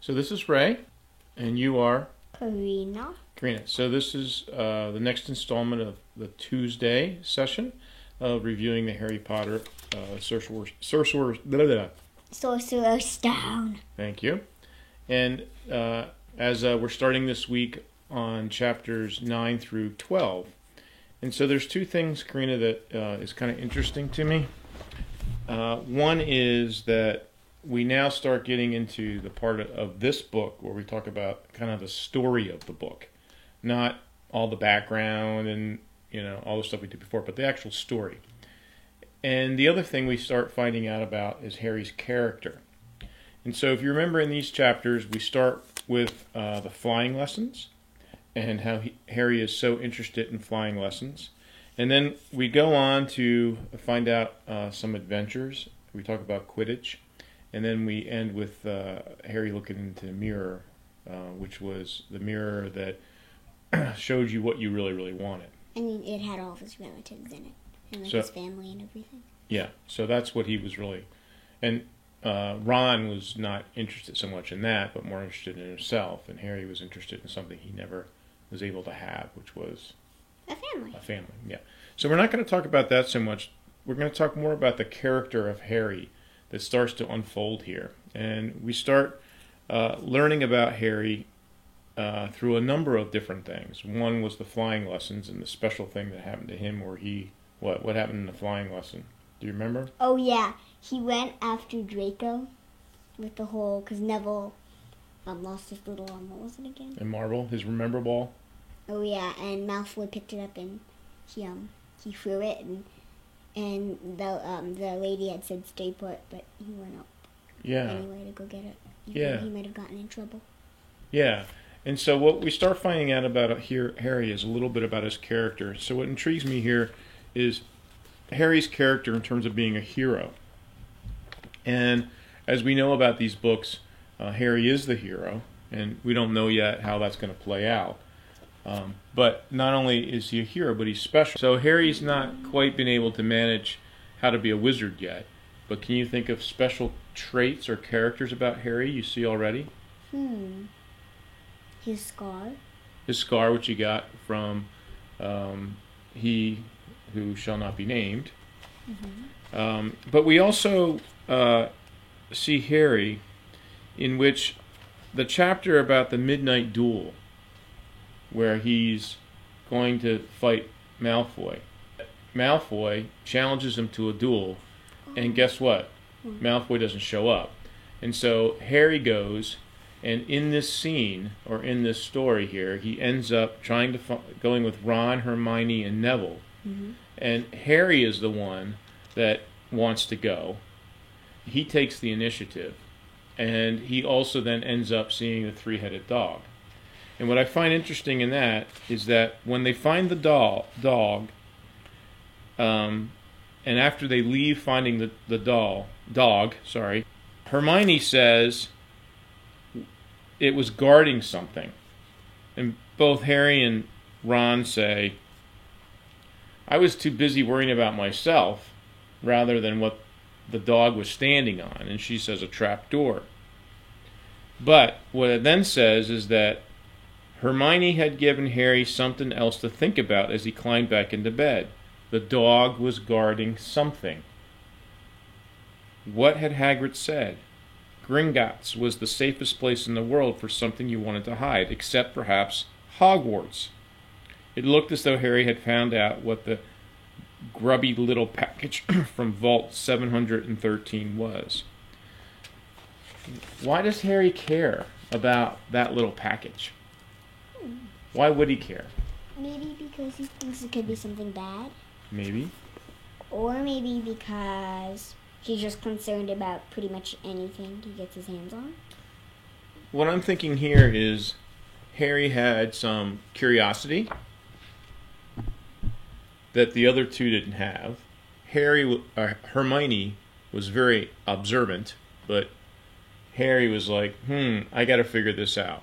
So this is Ray, and you are Karina. Karina. So this is the next installment of the Tuesday session of reviewing the Harry Potter Sorcerer's Stone. Thank you. And as we're starting this week on chapters 9 through 12. And so there's two things, Karina, that is kind of interesting to me. One is that we now start getting into the part of this book where we talk about kind of the story of the book. Not all the background and, all the stuff we did before, but the actual story. And the other thing we start finding out about is Harry's character. And so if you remember in these chapters, we start with the flying lessons and how Harry is so interested in flying lessons. And then we go on to find out some adventures. We talk about Quidditch. And then we end with Harry looking into the mirror, which was the mirror that showed you what you really, really wanted. And it had all of his relatives in it. And his family and everything. Yeah, so that's what he was really... And Ron was not interested so much in that, but more interested in himself. And Harry was interested in something he never was able to have, which was... A family. A family, yeah. So we're not going to talk about that so much. We're going to talk more about the character of Harry that starts to unfold here. And we start learning about Harry through a number of different things. One was the flying lessons and the special thing that happened to him where he... What happened in the flying lesson? Do you remember? Oh, yeah. He went after Draco with the whole... Because Neville lost his little... what was it again? And Marvel, his Remember Ball. Oh, yeah. And Malfoy picked it up and he threw it and the lady had said stay put, but he went up anyway to go get it. He might have gotten in trouble. Yeah. And so what we start finding out about Harry is a little bit about his character. So what intrigues me here is Harry's character in terms of being a hero. And as we know about these books, Harry is the hero, and we don't know yet how that's going to play out. But not only is he a hero, but he's special. So Harry's not quite been able to manage how to be a wizard yet. But can you think of special traits or characters about Harry you see already? His scar. His scar, which he got from He Who Shall Not Be Named. Mm-hmm. But we also see Harry in which the chapter about the midnight duel, where he's going to fight Malfoy. Malfoy challenges him to a duel, and guess what? Malfoy doesn't show up. And so Harry goes, and in this scene, or in this story here, he ends up going with Ron, Hermione, and Neville. Mm-hmm. And Harry is the one that wants to go. He takes the initiative. And he also then ends up seeing the three-headed dog. And what I find interesting in that is that when they find the dog, and after they leave finding the dog, Hermione says it was guarding something. And both Harry and Ron say, I was too busy worrying about myself rather than what the dog was standing on. And she says a trap door. But what it then says is that Hermione had given Harry something else to think about as he climbed back into bed. The dog was guarding something. What had Hagrid said? Gringotts was the safest place in the world for something you wanted to hide, except perhaps Hogwarts. It looked as though Harry had found out what the grubby little package from Vault 713 was. Why does Harry care about that little package? Why would he care? Maybe because he thinks it could be something bad. Maybe. Or maybe because he's just concerned about pretty much anything he gets his hands on. What I'm thinking here is Harry had some curiosity that the other two didn't have. Hermione was very observant, but Harry was like, I got to figure this out.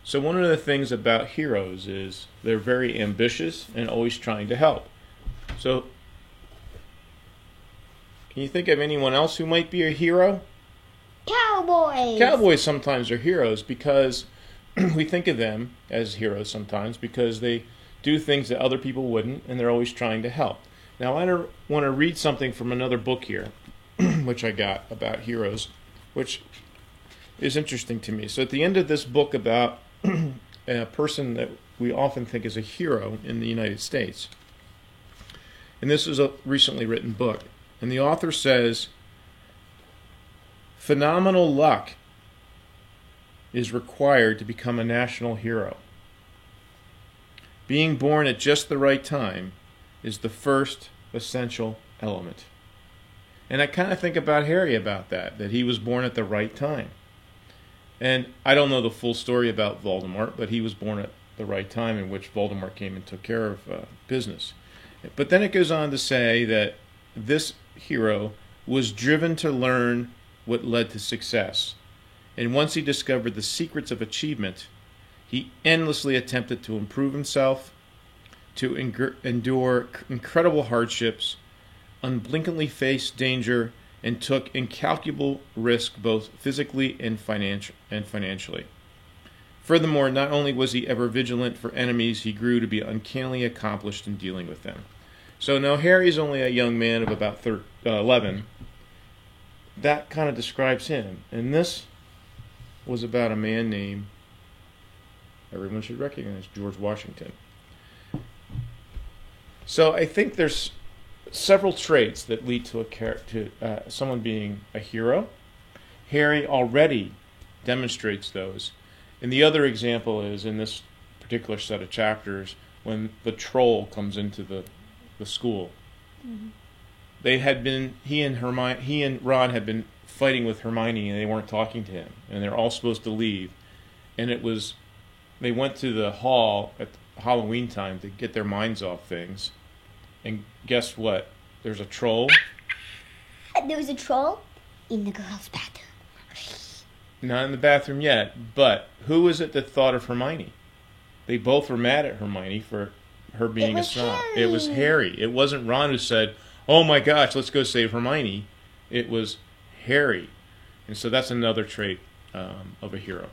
So one of the things about heroes is they're very ambitious and always trying to help. So, can you think of anyone else who might be a hero? Cowboys! Cowboys sometimes are heroes because we think of them as heroes sometimes because they do things that other people wouldn't, and they're always trying to help. Now, I want to read something from another book here, which I got about heroes, which is interesting to me. So at the end of this book about a person that we often think is a hero in the United States, and this is a recently written book, and the author says, phenomenal luck is required to become a national hero. Being born at just the right time is the first essential element. And I kind of think about Harry about that he was born at the right time. And I don't know the full story about Voldemort, but he was born at the right time in which Voldemort came and took care of business. But then it goes on to say that this hero was driven to learn what led to success. And once he discovered the secrets of achievement, he endlessly attempted to improve himself, to endure incredible hardships, unblinkingly faced danger, and took incalculable risk both physically and financially. Furthermore, not only was he ever vigilant for enemies, he grew to be uncannily accomplished in dealing with them. So now Harry's only a young man of about 11. That kind of describes him. And this was about a man named, everyone should recognize, George Washington. So I think there's several traits that lead to someone being a hero. Harry already demonstrates those. And the other example is in this particular set of chapters when the troll comes into the school. Mm-hmm. He and Ron had been fighting with Hermione, and they weren't talking to him, and they're all supposed to leave. And they went to the hall at Halloween time to get their minds off things. And guess what? There's a troll. There was a troll in the girls' bathroom. Not in the bathroom yet, but who was it that thought of Hermione? They both were mad at Hermione for her being a snob. It was Harry. It wasn't Ron who said, "Oh my gosh, let's go save Hermione." It was Harry. And so that's another trait of a hero.